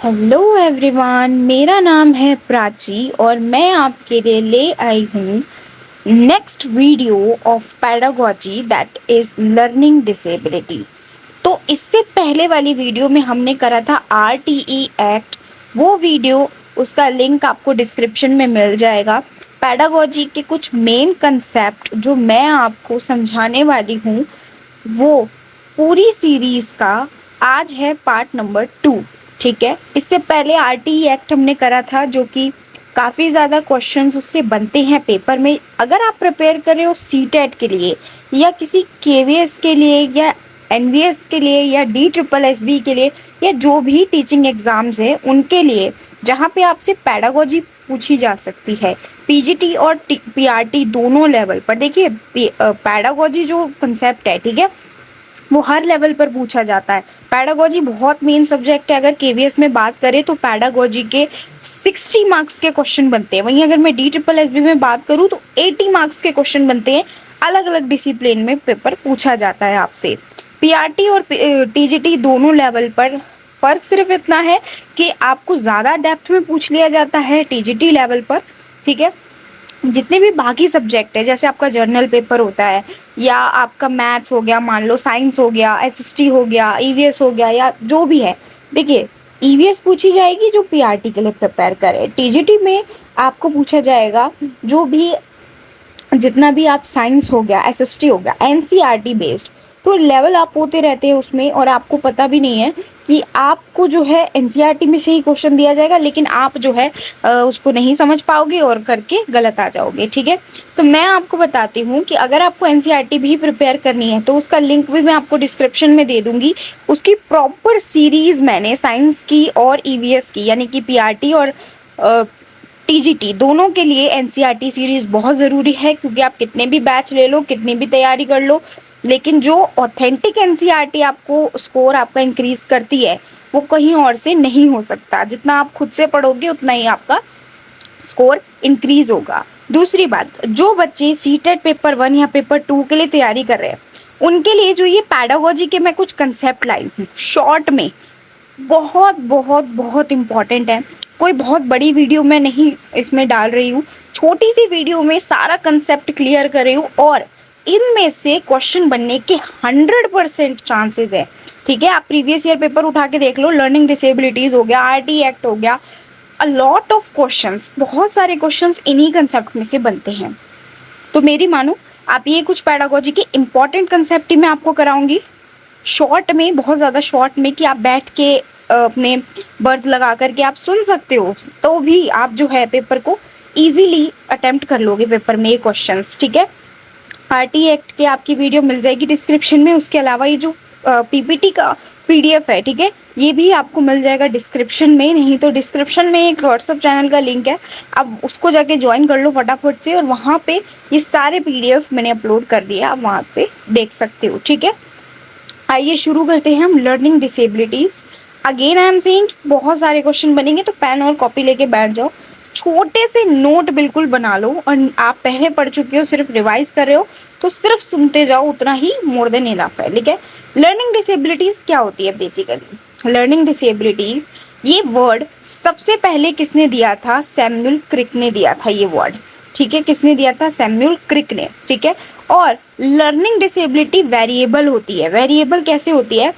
Hello everyone, मेरा नाम है प्राची और मैं आपके लिए ले आई हूँ next video of pedagogy that is learning disability. तो इससे पहले वाली वीडियो में हमने करा था आरटीई एक्ट। वो वीडियो, उसका लिंक आपको डिस्क्रिप्शन में मिल जाएगा। पैडागोजी के कुछ मेन कंसेप्ट जो मैं आपको समझाने वाली हूँ, वो पूरी सीरीज का आज है पार्ट नंबर 2। ठीक है, इससे पहले आरटीई एक्ट हमने करा था जो कि काफ़ी ज़्यादा क्वेश्चंस उससे बनते हैं पेपर में। अगर आप प्रिपेयर कर रहे हो सीटेट के लिए या किसी केवीएस के लिए या एनवीएस के लिए या डी ट्रिपल एसबी के लिए या जो भी टीचिंग एग्जाम्स हैं उनके लिए, जहाँ पे आपसे पैडागोजी पूछी जा सकती है पीजीटी और पीआरटी दोनों लेवल पर। देखिए, पैडागोजी जो कंसेप्ट है, ठीक है, वो हर लेवल पर पूछा जाता है। पैडागोजी बहुत मेन सब्जेक्ट है। अगर केवीएस में बात करें तो पैडागोजी के 60 मार्क्स के क्वेश्चन बनते हैं। वहीं अगर मैं डी ट्रिपल एसबी में बात करूँ तो 80 मार्क्स के क्वेश्चन बनते हैं। अलग अलग डिसिप्लिन में पेपर पूछा जाता है आपसे। पीआरटी और टीजीटी दोनों लेवल पर फर्क सिर्फ इतना है कि आपको ज़्यादा डेप्थ में पूछ लिया जाता है टीजीटी लेवल पर। ठीक है, जितने भी बाकी सब्जेक्ट है, जैसे आपका जर्नल पेपर होता है या आपका मैथ्स हो गया, मान लो साइंस हो गया, एसएसटी हो गया, ईवीएस हो गया, या जो भी है, देखिए, ईवीएस पूछी जाएगी जो पीआरटी के लिए प्रिपेयर करे। टीजीटी में आपको पूछा जाएगा जो भी, जितना भी आप साइंस हो गया, एसएसटी हो गया, एनसीईआरटी बेस्ड। तो लेवल आप होते रहते हैं उसमें और आपको पता भी नहीं है कि आपको जो है एनसीईआरटी में से ही क्वेश्चन दिया जाएगा, लेकिन आप जो है उसको नहीं समझ पाओगे और करके गलत आ जाओगे। ठीक है, तो मैं आपको बताती हूँ कि अगर आपको एनसीईआरटी भी प्रिपेयर करनी है तो उसका लिंक भी मैं आपको डिस्क्रिप्शन में दे दूंगी। उसकी प्रॉपर सीरीज मैंने साइंस की और ईवीएस की, यानी कि पीआरटी और टीजीटी दोनों के लिए एनसीईआरटी सीरीज बहुत ज़रूरी है, क्योंकि आप कितने भी बैच ले लो, कितनी भी तैयारी कर लो, लेकिन जो ऑथेंटिक एनसीईआरटी आपको स्कोर आपका इंक्रीज करती है वो कहीं और से नहीं हो सकता। जितना आप खुद से पढ़ोगे उतना ही आपका स्कोर इंक्रीज होगा। दूसरी बात, जो बच्चे सीटेट पेपर 1 या पेपर 2 के लिए तैयारी कर रहे हैं उनके लिए जो ये पैडागोजी के मैं कुछ कंसेप्ट लाई हूँ शॉर्ट में, बहुत बहुत बहुत इम्पॉर्टेंट है। कोई बहुत बड़ी वीडियो मैं नहीं इसमें डाल रही हूँ, छोटी सी वीडियो में सारा कंसेप्ट क्लियर कर रही हूँ और इनमें से क्वेश्चन बनने के 100% चांसेस है। ठीक है, आप प्रीवियस ईयर पेपर उठा के देख लो, लर्निंग डिसेबिलिटीज हो गया, आरटी एक्ट हो गया, अ लॉट ऑफ क्वेश्चंस, बहुत सारे क्वेश्चंस इन्हीं कंसेप्ट में से बनते हैं। तो मेरी मानो, आप ये कुछ पैडागोजी के इम्पॉर्टेंट कंसेप्ट ही मैं आपको कराऊंगी शॉर्ट में, बहुत ज़्यादा शॉर्ट में, कि आप बैठ के अपने बर्ड्स लगा करके आप सुन सकते हो, तो भी आप जो है पेपर को इजीली अटेम्प्ट कर लोगे पेपर में ये क्वेश्चंस। ठीक है, आरटी एक्ट के आपकी वीडियो मिल जाएगी डिस्क्रिप्शन में। उसके अलावा ये जो पीपीटी का पीडीएफ है, ठीक है, ये भी आपको मिल जाएगा डिस्क्रिप्शन में। नहीं तो डिस्क्रिप्शन में एक व्हाट्सअप चैनल का लिंक है, आप उसको जाके ज्वाइन कर लो फटाफट से, और वहाँ पे ये सारे पीडीएफ मैंने अपलोड कर दिया, आप वहाँ पे देख सकते हो। ठीक है, आइए शुरू करते हैं हम learning disabilities. Again I am saying, बहुत सारे क्वेश्चन बनेंगे तो पेन और कॉपी लेके बैठ जाओ, छोटे से नोट बिल्कुल बना लो, और आप पहले पढ़ चुके हो, सिर्फ रिवाइज कर रहे हो तो सिर्फ सुनते जाओ, उतना ही मोर देन इनफ है। ठीक है, लर्निंग डिसेबिलिटीज क्या होती है बेसिकली? लर्निंग डिसेबिलिटीज, ये वर्ड सबसे पहले किसने दिया था? सैमुअल क्रिक ने दिया था ये वर्ड। ठीक है, किसने दिया था? सैमुअल क्रिक ने। ठीक है, और लर्निंग डिसेबिलिटी वेरिएबल होती है। वेरिएबल कैसे होती है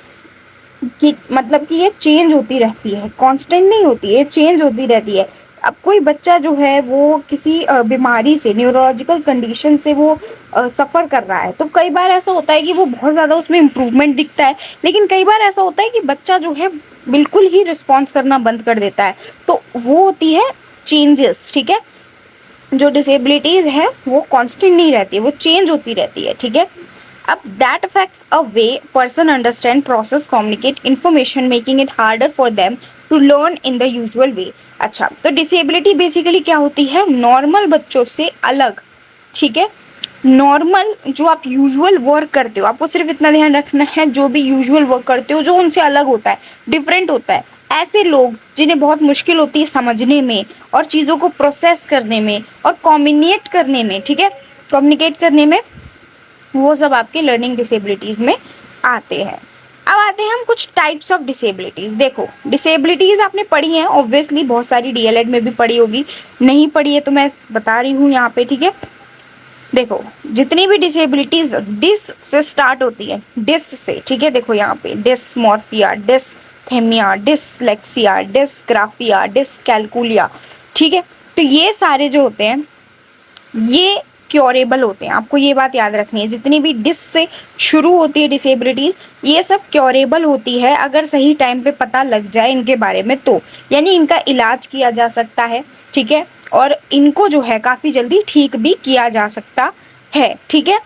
कि मतलब कि ये चेंज होती रहती है, कांस्टेंट नहीं होती है, चेंज होती रहती है। अब कोई बच्चा जो है वो किसी बीमारी से, न्यूरोलॉजिकल कंडीशन से वो सफ़र कर रहा है, तो कई बार ऐसा होता है कि वो बहुत ज़्यादा उसमें इम्प्रूवमेंट दिखता है, लेकिन कई बार ऐसा होता है कि बच्चा जो है बिल्कुल ही रिस्पॉन्स करना बंद कर देता है, तो वो होती है चेंजेस। ठीक है, जो डिसेबिलिटीज़ है वो कांस्टेंट नहीं रहती, वो चेंज होती रहती है। ठीक है, अब that affects a way person understand, process, communicate information, making it harder for them to learn in the usual way. अच्छा, तो डिसेबिलिटी बेसिकली क्या होती है? नॉर्मल बच्चों से अलग। ठीक है, नॉर्मल जो आप यूजुअल वर्क करते हो, आपको सिर्फ इतना ध्यान रखना है, जो भी यूजुअल वर्क करते हो जो उनसे अलग होता है, डिफरेंट होता है, ऐसे लोग जिन्हें बहुत मुश्किल होती है समझने में और चीज़ों को प्रोसेस करने में और कम्युनिकेट करने में, ठीक है, कम्युनिकेट करने में, वो सब आपके लर्निंग डिसेबिलिटीज़ में आते हैं। अब आते हैं हम कुछ टाइप्स ऑफ डिसेबिलिटीज। देखो डिसेबिलिटीज आपने पढ़ी हैं ऑब्वियसली, बहुत सारी डीएलएड में भी पढ़ी होगी, नहीं पढ़ी है तो मैं बता रही हूँ यहाँ पे, ठीक है। देखो जितनी भी डिसेबिलिटीज डिस से स्टार्ट होती है, डिस से, ठीक है। देखो यहाँ पे डिसमॉर्फिया, डिसथेमिया, डिसलेक्सिया, डिसग्राफिया, डिसकैलकुलिया, ठीक है। तो ये सारे जो होते हैं ये क्योरेबल होते हैं, आपको ये बात याद रखनी है। जितनी भी डिस से शुरू होती है डिसेबिलिटीज, ये सब क्योरेबल होती है अगर सही टाइम पे पता लग जाए इनके बारे में तो, यानी इनका इलाज किया जा सकता है, ठीक है। और इनको जो है काफी जल्दी ठीक भी किया जा सकता है, ठीक है।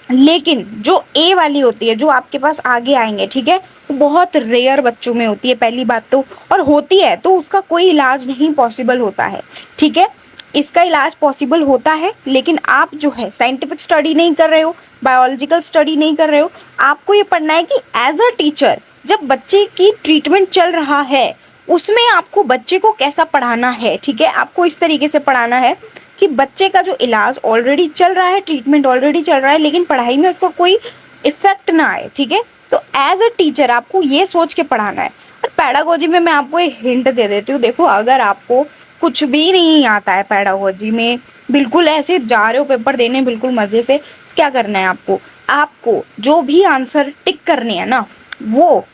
लेकिन जो ए वाली होती है, जो आपके पास आगे आएंगे, ठीक है, वो बहुत रेयर बच्चों में होती है पहली बात तो, और होती है तो उसका कोई इलाज नहीं पॉसिबल होता है, ठीक है। इसका इलाज पॉसिबल होता है, लेकिन आप जो है साइंटिफिक स्टडी नहीं कर रहे हो, बायोलॉजिकल स्टडी नहीं कर रहे हो। आपको ये पढ़ना है कि एज अ टीचर जब बच्चे की ट्रीटमेंट चल रहा है उसमें आपको बच्चे को कैसा पढ़ाना है, ठीक है। आपको इस तरीके से पढ़ाना है कि बच्चे का जो इलाज ऑलरेडी चल रहा है, ट्रीटमेंट ऑलरेडी चल रहा है, लेकिन पढ़ाई में उसको कोई इफेक्ट ना आए, ठीक है। तो एज अ टीचर आपको ये सोच के पढ़ाना है। और पैडागोजी में मैं आपको एक हिंट दे देती हूँ। देखो अगर आपको कुछ भी नहीं आता है पैडागोजी में, बिल्कुल ऐसे जा रहे हो पेपर देने बिल्कुल मजे से, क्या करना है आपको, आपको जो भी आंसर टिक करने हैं ना, वो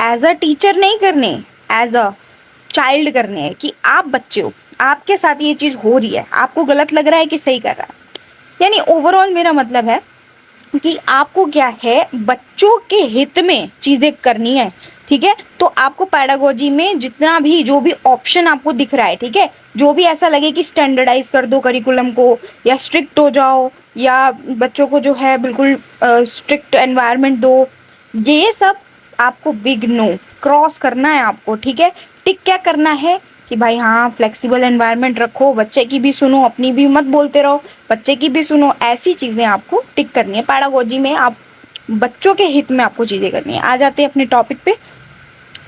एज अ टीचर नहीं करने, एज अ चाइल्ड करने हैं कि आप बच्चे हो, आपके साथ ये चीज हो रही है, आपको गलत लग रहा है कि सही कर रहा है। यानी ओवरऑल मेरा मतलब है कि आपको क्या है, बच्चों के हित में चीजें करनी है, ठीक है। तो आपको पैडागोजी में जितना भी जो भी ऑप्शन आपको दिख रहा है, ठीक है, जो भी ऐसा लगे कि स्टैंडर्डाइज कर दो करिकुलम को, या स्ट्रिक्ट हो जाओ, या बच्चों को जो है बिल्कुल स्ट्रिक्ट एनवायरनमेंट दो, ये सब आपको बिग नो क्रॉस करना है आपको, ठीक है। टिक क्या करना है कि भाई हाँ फ्लेक्सिबल एनवायरनमेंट रखो, बच्चे की भी सुनो, अपनी भी मत बोलते रहो, बच्चे की भी सुनो, ऐसी चीजें आपको टिक करनी है पैडागोजी में। आप बच्चों के हित में आपको चीजें करनी है। आ जाते हैं अपने टॉपिक पे।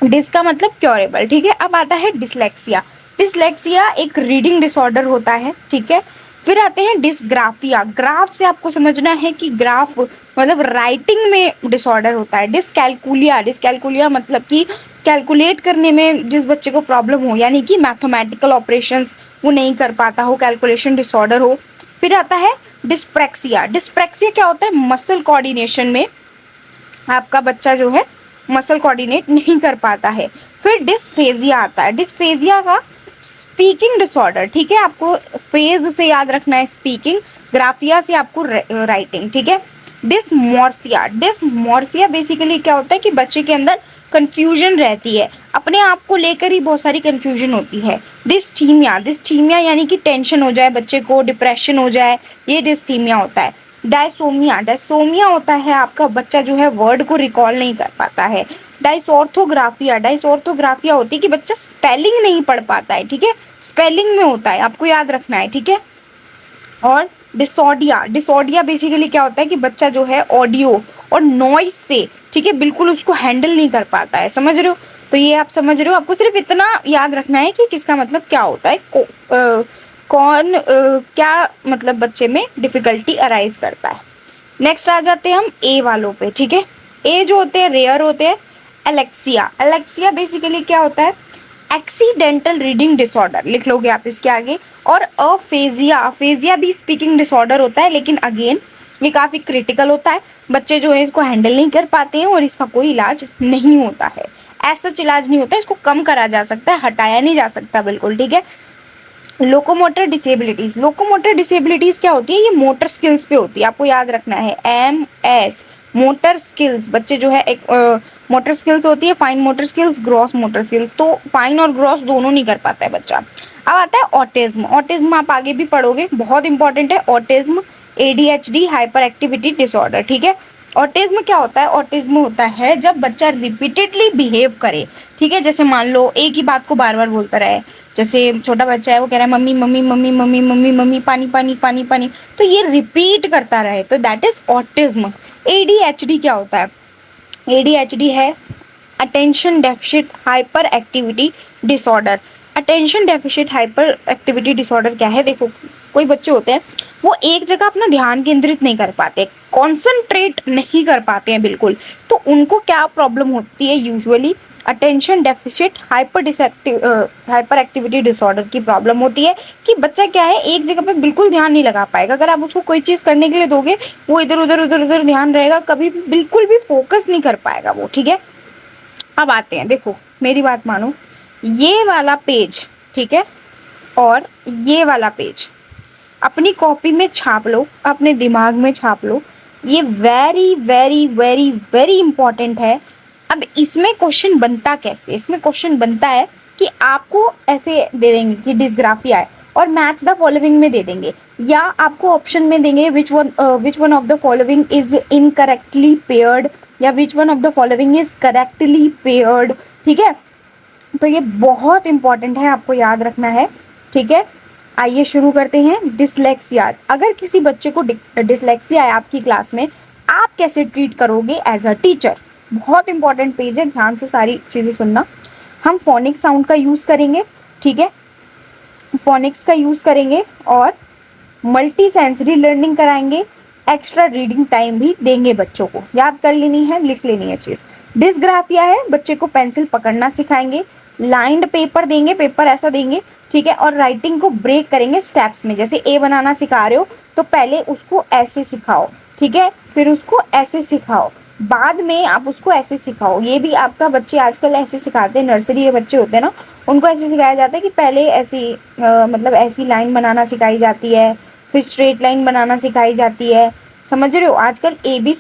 डिस का मतलब क्योरेबल, ठीक है। अब आता है डिसलेक्सिया। डिसलेक्सिया एक रीडिंग डिसऑर्डर होता है, ठीक है। फिर आते हैं डिसग्राफिया। ग्राफ से आपको समझना है कि ग्राफ मतलब राइटिंग में डिसऑर्डर होता है। डिसकैलकुलिया, डिसकैलकुलिया मतलब कि कैलकुलेट करने में जिस बच्चे को प्रॉब्लम हो, यानी कि मैथमेटिकल ऑपरेशंस वो नहीं कर पाता हो, कैलकुलेशन डिसऑर्डर हो। फिर आता है डिस्प्रैक्सिया। डिस्प्रैक्सिया क्या होता है, मसल कोऑर्डिनेशन में आपका बच्चा जो है मसल कोऑर्डिनेट नहीं कर पाता है। फिर डिस्फेजिया आता है। डिस्फेजिया का स्पीकिंग डिसऑर्डर, ठीक है। आपको फेज से याद रखना है स्पीकिंग, ग्राफिया से आपको राइटिंग, ठीक है। डिसमॉर्फिया, डिसमॉर्फिया बेसिकली क्या होता है कि बच्चे के अंदर कंफ्यूजन रहती है, अपने आप को लेकर ही बहुत सारी कंफ्यूजन होती है। डिस्थीमिया, डिस्थीमिया यानी कि टेंशन हो जाए बच्चे को, डिप्रेशन हो जाए, ये डिस्थीमिया होता है। डायसोमिया, डायसोमिया होता है आपका बच्चा जो है वर्ड को रिकॉल नहीं कर पाता है। डाइसऑर्थोग्राफिया, डाइसऑर्थोग्राफिया होती है कि बच्चा स्पेलिंग नहीं पढ़ पाता है, ठीक है, स्पेलिंग में होता है, आपको याद रखना है, ठीक है। और डिसऑडिया, डिसऑडिया बेसिकली क्या होता है कि बच्चा जो है ऑडियो और नॉइस से, ठीक है, बिल्कुल उसको हैंडल नहीं कर पाता है, समझ रहे हो। तो ये आप समझ रहे हो, आपको सिर्फ इतना याद रखना है कि किसका मतलब क्या होता है, कौन क्या मतलब बच्चे में डिफिकल्टी अराइज करता है। नेक्स्ट आ जाते हैं हम ए वालों पे, ठीक है। ए जो होते हैं रेयर होते हैं। एलेक्सिया, एलेक्सिया बेसिकली क्या होता है, एक्सीडेंटल रीडिंग डिसऑर्डर लिख लोगे आप इसके आगे। और अफेजिया, अफेजिया भी स्पीकिंग डिसऑर्डर होता है, लेकिन अगेन ये काफी क्रिटिकल होता है, बच्चे जो है इसको हैंडल नहीं कर पाते हैं और इसका कोई इलाज नहीं होता है, ऐसा इलाज नहीं होता, इसको कम करा जा सकता है, हटाया नहीं जा सकता बिल्कुल, ठीक है। लोकोमोटर डिसेबिलिटीज, लोकोमोटर डिसेबिलिटीज क्या होती है, ये मोटर स्किल्स पे होती है, आपको याद रखना है MS, मोटर स्किल्स। बच्चे जो है एक मोटर स्किल्स होती है, fine motor skills, gross motor skills, तो फाइन और ग्रॉस दोनों नहीं कर पाता है बच्चा। अब आता है ऑटिज्म। ऑटिज्म आप आगे भी पढ़ोगे, बहुत इंपॉर्टेंट है autism, ADHD hyper activity disorder, ठीक है। ऑटिज्म क्या होता है, ऑटिज्म होता है जब बच्चा रिपीटेडली बिहेव करे, ठीक है। जैसे मान लो एक ही बात को बार बार बोलता रहे, जैसे छोटा बच्चा है वो कह रहा है mummy mummy mummy mummy mummy mummy, पानी पानी पानी पानी, तो ये रिपीट करता रहे तो दैट इज ऑटिज्म। ADHD क्या होता है, ADHD है attention deficit hyper activity disorder. Attention deficit hyper activity disorder क्या है, देखो कोई बच्चे होते हैं वो एक जगह अपना ध्यान केंद्रित नहीं कर पाते, कॉन्सेंट्रेट नहीं कर पाते हैं बिल्कुल। तो उनको क्या प्रॉब्लम होती है, usually attention deficit hyper activity disorder की प्रॉब्लम होती है कि बच्चा क्या है एक जगह पे बिल्कुल ध्यान नहीं लगा पाएगा। अगर आप उसको कोई चीज करने के लिए दोगे वो इधर उधर उधर उधर ध्यान रहेगा, कभी भी बिल्कुल भी फोकस नहीं कर पाएगा वो, ठीक है। अब आते हैं, देखो मेरी बात मानो, ये वाला पेज, ठीक है, और ये वाला पेज अपनी कॉपी में छाप लो, अपने दिमाग में छाप लो। ये very very very very important है। अब इसमें क्वेश्चन बनता कैसे, इसमें क्वेश्चन बनता है कि आपको ऐसे दे देंगे कि डिस्ग्राफिया है और मैच द फॉलोइंग में दे देंगे, या आपको ऑप्शन में देंगे which one of the following is incorrectly paired, या which one of the following is correctly paired, ठीक है। तो ये बहुत इंपॉर्टेंट है, आपको याद रखना है, ठीक है। आइए शुरू करते हैं। डिसलेक्सिया, अगर किसी बच्चे को डिसलेक्सिया है आपकी क्लास में, आप कैसे ट्रीट करोगे एज अ टीचर। बहुत इंपॉर्टेंट पेज है, ध्यान से सारी चीजें सुनना। हम फोनिक साउंड का यूज करेंगे, ठीक है, फोनिक्स का यूज करेंगे और मल्टी सेंसरी लर्निंग कराएंगे। एक्स्ट्रा रीडिंग टाइम भी देंगे बच्चों को, याद कर लेनी है, लिख लेनी है चीज। डिसग्राफिया है, बच्चे को पेंसिल पकड़ना सिखाएंगे। लाइंड पेपर देंगे, पेपर ऐसा देंगे, ठीक है, और राइटिंग को ब्रेक करेंगे स्टेप्स में। जैसे ए बनाना सिखा रहे हो तो पहले उसको ऐसे सिखाओ, ठीक है, फिर उसको ऐसे सिखाओ, बाद में आप उसको ऐसे सिखाओ। ये भी आपका बच्चे आजकल ऐसे सिखाते हैं, नर्सरी के बच्चे होते हैं ना, उनको ऐसे सिखाया जाता है कि पहले ऐसी मतलब ऐसी लाइन बनाना सिखाई जाती है, फिर स्ट्रेट लाइन बनाना सिखाई जाती है। समझ रहे हो, आजकल ए बी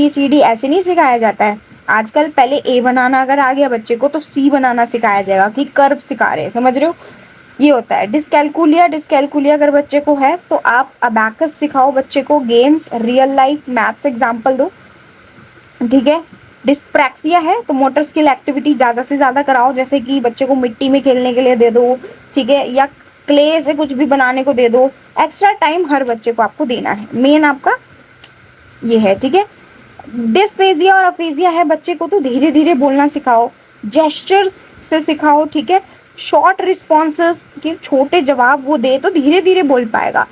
सी डी ऐसे नहीं सिखाया जाता है। आजकल पहले ए बनाना अगर आ गया बच्चे को तो सी बनाना सिखाया जाएगा कि कर्व सिखा रहे हैं, समझ रहे हो, ये होता है। डिस्कैलकुलिया अगर बच्चे को है तो आप अबैकस सिखाओ बच्चे को, games, real life, maths example दो, ठीक है। डिस्प्रैक्सिया है तो मोटर स्किल एक्टिविटी ज्यादा से ज्यादा कराओ, जैसे कि बच्चे को मिट्टी में खेलने के लिए दे दो, ठीक है, या क्ले से कुछ भी बनाने को दे दो। एक्स्ट्रा टाइम हर बच्चे को आपको देना है, मेन आपका ये है, ठीक है। डिस्फेजिया और अफेजिया है, बच्चे को तो धीरे धीरे बोलना सिखाओ, जेस्चर्स से सिखाओ, ठीक है। शॉर्ट रिस्पॉन्सेस के छोटे जवाब वो दे तो धीरे धीरे बोल पाएगा।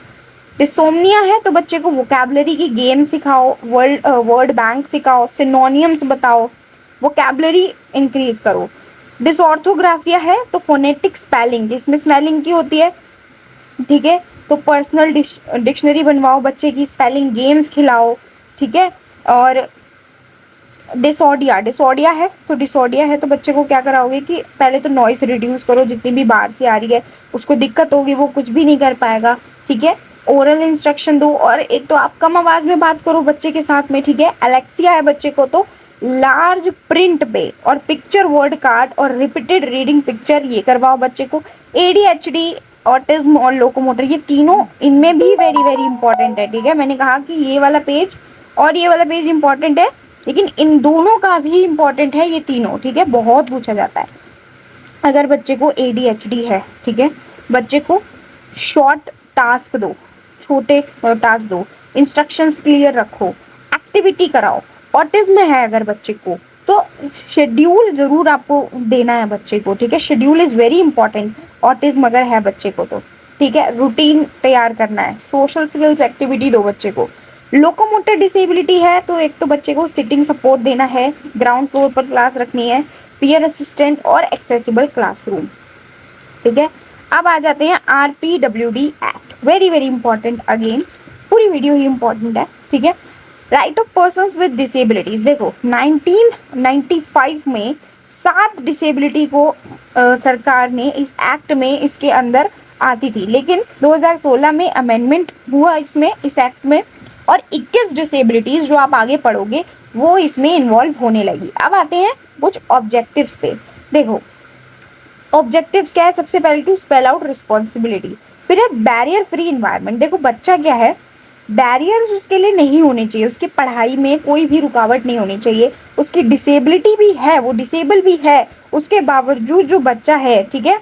डिसोमनिया है तो बच्चे को वोकैबलरी की गेम सिखाओ, वर्ड बैंक सिखाओ, सिनोनियम्स बताओ, वोकैबलरी इंक्रीज करो। डिसऑर्थोग्राफिया है तो फोनेटिक स्पेलिंग, इसमें स्पेलिंग की होती है, ठीक है, तो पर्सनल डिक्शनरी बनवाओ बच्चे की, स्पेलिंग गेम्स खिलाओ, ठीक है। और डिसोडिया है तो बच्चे को क्या कराओगे कि पहले तो नॉइस रिड्यूस करो, जितनी भी बाहर से आ रही है उसको दिक्कत होगी, वो कुछ भी नहीं कर पाएगा, ठीक है। ओरल इंस्ट्रक्शन दो, और एक तो आप कम आवाज में बात करो बच्चे के साथ में, ठीक है। एलेक्सिया है बच्चे को तो लार्ज प्रिंट पे और पिक्चर वर्ड कार्ड और रिपीटेड रीडिंग पिक्चर ये करवाओ बच्चे को। एडीएचडी, ऑटिज्म और लोकोमोटर, ये तीनों इनमें भी वेरी वेरी इंपॉर्टेंट है, ठीक है। मैंने कहा कि ये वाला पेज और ये वाला पेज इंपॉर्टेंट है, लेकिन इन दोनों का भी इंपॉर्टेंट है ये तीनों, ठीक है, बहुत पूछा जाता है। अगर बच्चे को एडीएचडी है, ठीक है, बच्चे को शॉर्ट टास्क दो, छोटे टास्क दो, इंस्ट्रक्शंस क्लियर रखो, एक्टिविटी कराओ। ऑटिज्म है अगर बच्चे को तो शेड्यूल जरूर आपको देना है बच्चे को, ठीक है, schedule is very important autism अगर है बच्चे को तो, ठीक है। रूटीन तैयार करना है, सोशल स्किल्स एक्टिविटी दो बच्चे को। लोकोमोटर डिसेबिलिटी है तो एक तो बच्चे को सिटिंग सपोर्ट देना है, ग्राउंड फ्लोर पर क्लास रखनी है, पीयर असिस्टेंट और एक्सेसिबल क्लासरूम, ठीक है। अब आ जाते हैं RPWD act, very very important, again पूरी वीडियो ही इंपॉर्टेंट है, ठीक है। Right of persons with disabilities, देखो 1995 में 7 डिसेबिलिटी को सरकार ने इस एक्ट में इसके अंदर आती थी, लेकिन 2016 में अमेंडमेंट हुआ इसमें, इस एक्ट में, और 21 डिसेबिलिटीज जो आप आगे पढ़ोगे वो इसमें इन्वॉल्व होने लगी। अब आते हैं कुछ ऑब्जेक्टिव्स पे। देखो ऑब्जेक्टिव्स क्या है, सबसे पहले टू स्पेल आउट रिस्पॉन्सिबिलिटी, फिर है बैरियर फ्री इन्वायरमेंट। देखो बच्चा क्या है, बैरियर्स उसके लिए नहीं होने चाहिए, उसकी पढ़ाई में कोई भी रुकावट नहीं होनी चाहिए। उसकी डिसेबिलिटी भी है, वो डिसेबल भी है, उसके बावजूद जो बच्चा है, ठीक है,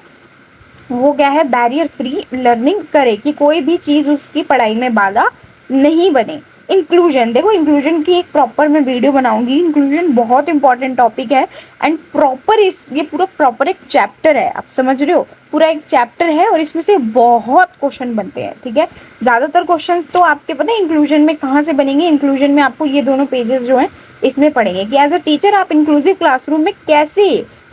वो क्या है, बैरियर फ्री लर्निंग करे कि कोई भी चीज उसकी पढ़ाई में बाधा नहीं बने, इंक्लूजन, देखो इंक्लूजन की एक प्रॉपर मैं वीडियो बनाऊंगी। इंक्लूजन बहुत इंपॉर्टेंट टॉपिक है एंड प्रॉपर इस ये पूरा प्रॉपर एक चैप्टर है, आप समझ रहे हो, पूरा एक चैप्टर है और इसमें से बहुत क्वेश्चन बनते हैं, ठीक है। ज्यादातर क्वेश्चंस तो आपके पता है इंक्लूजन में कहाँ से बनेंगे, इंक्लूजन में आपको ये दोनों पेजेस जो है इसमें पढ़ेंगे कि एज अ टीचर आप इंक्लूसिव क्लासरूम में कैसे,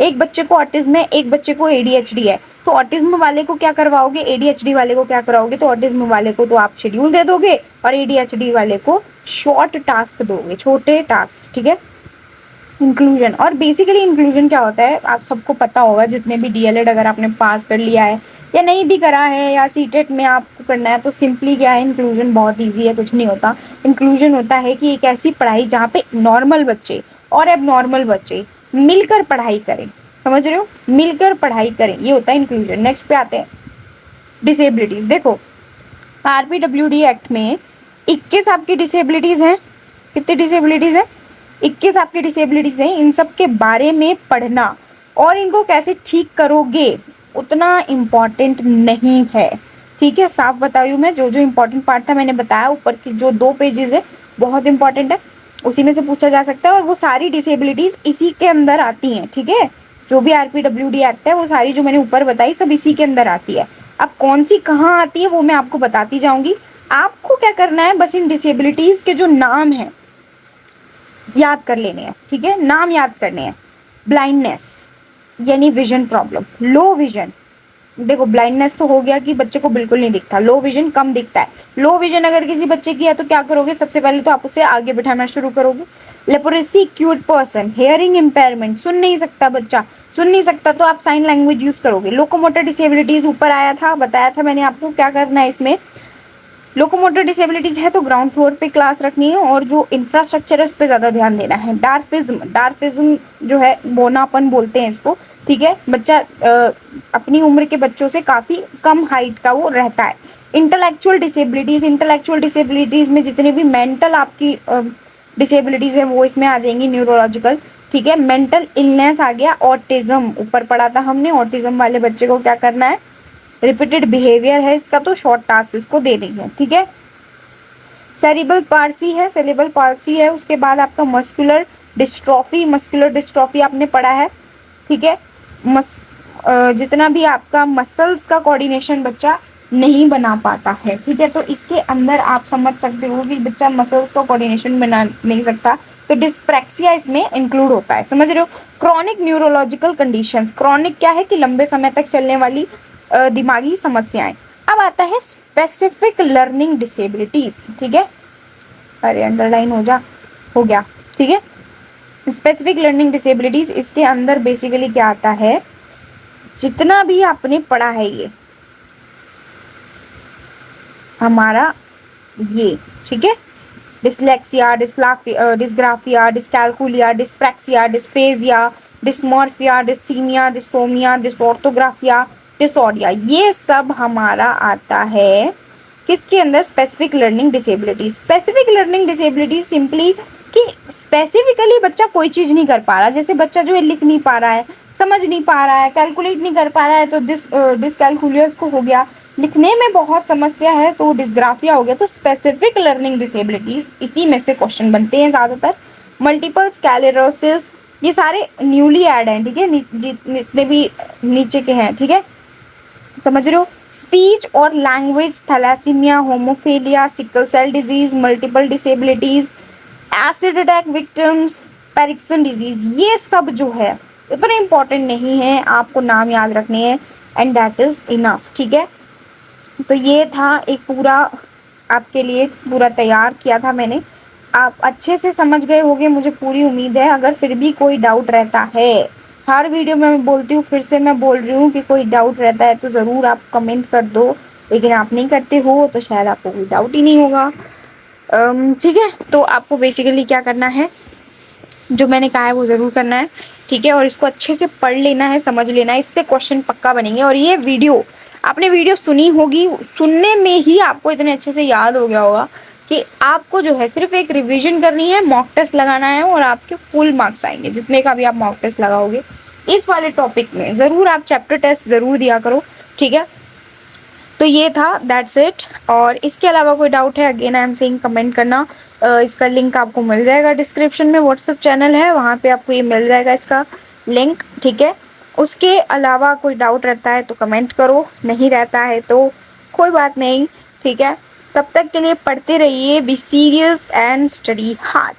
एक बच्चे को ऑटिज्म है, एक बच्चे को एडीएचडी है, तो ऑटिज्म वाले को क्या करवाओगे, एडीएचडी वाले को क्या कराओगे, तो ऑटिज्म वाले को तो आप शेड्यूल दे दोगे और एडीएचडी वाले को शॉर्ट टास्क दोगे, छोटे टास्क, ठीक है। इंक्लूजन, और बेसिकली इंक्लूजन क्या होता है आप सबको पता होगा, जितने भी डीएलएड अगर आपने पास कर लिया है या नहीं भी करा है या सीटेट में आपको करना है, तो सिंपली क्या है, इंक्लूजन बहुत इजी है, कुछ नहीं होता। इंक्लूजन होता है कि एक ऐसी पढ़ाई जहाँ पे नॉर्मल बच्चे और अब नॉर्मल बच्चे मिलकर पढ़ाई करें, समझ रहे हो, मिलकर पढ़ाई करें, ये होता है इंक्लूजन। नेक्स्ट पे आते हैं डिसेबिलिटीज। देखो आरपीडब्ल्यूडी एक्ट में 21 आपकी डिसेबिलिटीज हैं, कितनी डिसेबिलिटीज है, 21 आपकी डिसेबिलिटीज हैं। इन सब के बारे में पढ़ना और इनको कैसे ठीक करोगे उतना इम्पोर्टेंट नहीं है, ठीक है। साफ बता रही हूँ मैं, जो जो इम्पोर्टेंट पार्ट था मैंने बताया, ऊपर की जो 2 पेजेस है बहुत इंपॉर्टेंट है, उसी में से पूछा जा सकता है और वो सारी डिसेबिलिटीज इसी के अंदर आती हैं, ठीक है। जो भी आरपीडब्ल्यूडी एक्ट है वो सारी जो मैंने ऊपर बताई सब इसी के अंदर आती है। अब कौन सी कहाँ आती है वो मैं आपको बताती जाऊंगी। आपको क्या करना है, बस इन डिसेबिलिटीज के जो नाम है याद कर लेने हैं, ठीक है, नाम याद करने हैं। ब्लाइंडनेस यानी विजन प्रॉब्लम, लो विजन, देखो ब्लाइंडनेस तो हो गया कि बच्चे को बिल्कुल नहीं दिखता, लो विजन कम दिखता है। लो विजन अगर किसी बच्चे की है तो क्या करोगे, सबसे पहले तो आप उसे आगे बिठाना शुरू करोगे। Leprosy cured person, hearing impairment, सुन नहीं सकता बच्चा, सुन नहीं सकता तो आप साइन लैंग्वेज यूज करोगे। लोकोमोटर डिसेबिलिटीज ऊपर आया था, बताया था मैंने आपको क्या करना है इसमें। लोकोमोटर डिसेबिलिटीज है तो ग्राउंड फ्लोर पे क्लास रखनी है और जो इंफ्रास्ट्रक्चर है उस पर ज्यादा ध्यान देना है। डार्फिज्म, डार्फिज्म जो है बोनापन बोलते हैं इसको, ठीक है, बच्चा अपनी उम्र के बच्चों से काफी कम हाइट का वो रहता है। इंटेलेक्चुअल डिसेबिलिटीज, इंटेलेक्चुअल डिसेबिलिटीज में जितने भी मेंटल आपकी डिसेबिलिटीज है वो इसमें आ जाएंगी, न्यूरोलॉजिकल, ठीक है। मेंटल इलनेस आ गया, ऑटिज्म ऊपर पढ़ा था हमने, ऑटिज्म वाले बच्चे को क्या करना है, रिपीटेड बिहेवियर है इसका तो शॉर्ट टास्क इसको देनी है, ठीक है। सेरिब्रल पार्सी है, सेरिब्रल पार्सी है, उसके बाद आपका मस्कुलर डिस्ट्रॉफी, मस्कुलर डिस्ट्रॉफी आपने पढ़ा है, ठीक है। जितना भी आपका मसल्स का कोऑर्डिनेशन बच्चा नहीं बना पाता है, ठीक है, तो इसके अंदर आप समझ सकते हो कि बच्चा मसल्स का कोऑर्डिनेशन बना नहीं सकता, तो डिस्प्रैक्सिया इसमें इंक्लूड होता है, समझ रहे हो। क्रॉनिक न्यूरोलॉजिकल कंडीशंस, क्रॉनिक क्या है कि लंबे समय तक चलने वाली दिमागी समस्याएं। अब आता है स्पेसिफिक लर्निंग डिसेबिलिटीज, ठीक है, अरे अंडरलाइन हो गया, ठीक है। स्पेसिफिक लर्निंग डिसेबिलिटीज, इसके अंदर बेसिकली क्या आता है, जितना भी आपने पढ़ा है ये हमारा ये, ठीक है, dyslexia, dysgraphia, dyscalculia, dyspraxia, dysphagia, dysmorphia, dysthymia, dysosmia, dysorthographia, disordia, ये सब हमारा आता है किसके अंदर, specific learning disabilities. Specific learning disability simply कि स्पेसिफिकली बच्चा कोई चीज नहीं कर पा रहा, जैसे बच्चा जो है लिख नहीं पा रहा है, समझ नहीं पा रहा है, कैलकुलेट नहीं कर पा रहा है तो डिसकैलकुलियस को हो गया, लिखने में बहुत समस्या है तो डिस्ग्राफिया हो गया। तो स्पेसिफिक लर्निंग डिसेबिलिटीज इसी में से क्वेश्चन बनते हैं ज्यादातर। मल्टीपल स्क्लेरोसिस, ये सारे न्यूली एड हैं, ठीक है, जितने भी नीचे के हैं, ठीक है, समझ रहे हो। स्पीच और language, thalassemia, homophilia, sickle cell disease, multiple disabilities, acid attack victims, Parkinson's disease, ये सब जो है उतने इंपॉर्टेंट नहीं है, आपको नाम याद रखने हैं एंड दैट इज इनफ, ठीक है। तो ये था एक पूरा आपके लिए पूरा तैयार किया था मैंने, आप अच्छे से समझ गए होंगे मुझे पूरी उम्मीद है। अगर फिर भी कोई डाउट रहता है, हर वीडियो में मैं बोलती हूँ, फिर से मैं बोल रही हूँ कि कोई डाउट रहता है तो ज़रूर आप कमेंट कर दो, लेकिन आप नहीं करते हो तो शायद आपको कोई डाउट ही नहीं होगा, ठीक है। तो आपको बेसिकली क्या करना है, जो मैंने कहा है वो ज़रूर करना है, ठीक है, और इसको अच्छे से पढ़ लेना है, समझ लेना है, इससे क्वेश्चन पक्का बनेंगे। और ये वीडियो आपने वीडियो सुनी होगी, सुनने में ही आपको इतने अच्छे से याद हो गया होगा कि आपको जो है सिर्फ एक रिवीजन करनी है, मॉक टेस्ट लगाना है और आपके फुल मार्क्स आएंगे, जितने का भी आप मॉक टेस्ट लगाओगे इस वाले टॉपिक में। ज़रूर आप चैप्टर टेस्ट ज़रूर दिया करो, ठीक है। तो ये था, दैट्स इट। और इसके अलावा कोई डाउट है, again I am saying comment करना। इसका लिंक आपको मिल जाएगा डिस्क्रिप्शन में, व्हाट्सएप चैनल है वहाँ पे आपको ये मिल जाएगा इसका लिंक, ठीक है। उसके अलावा कोई डाउट रहता है तो कमेंट करो, नहीं रहता है तो कोई बात नहीं, ठीक है। तब तक के लिए पढ़ते रहिए, be serious and study hard.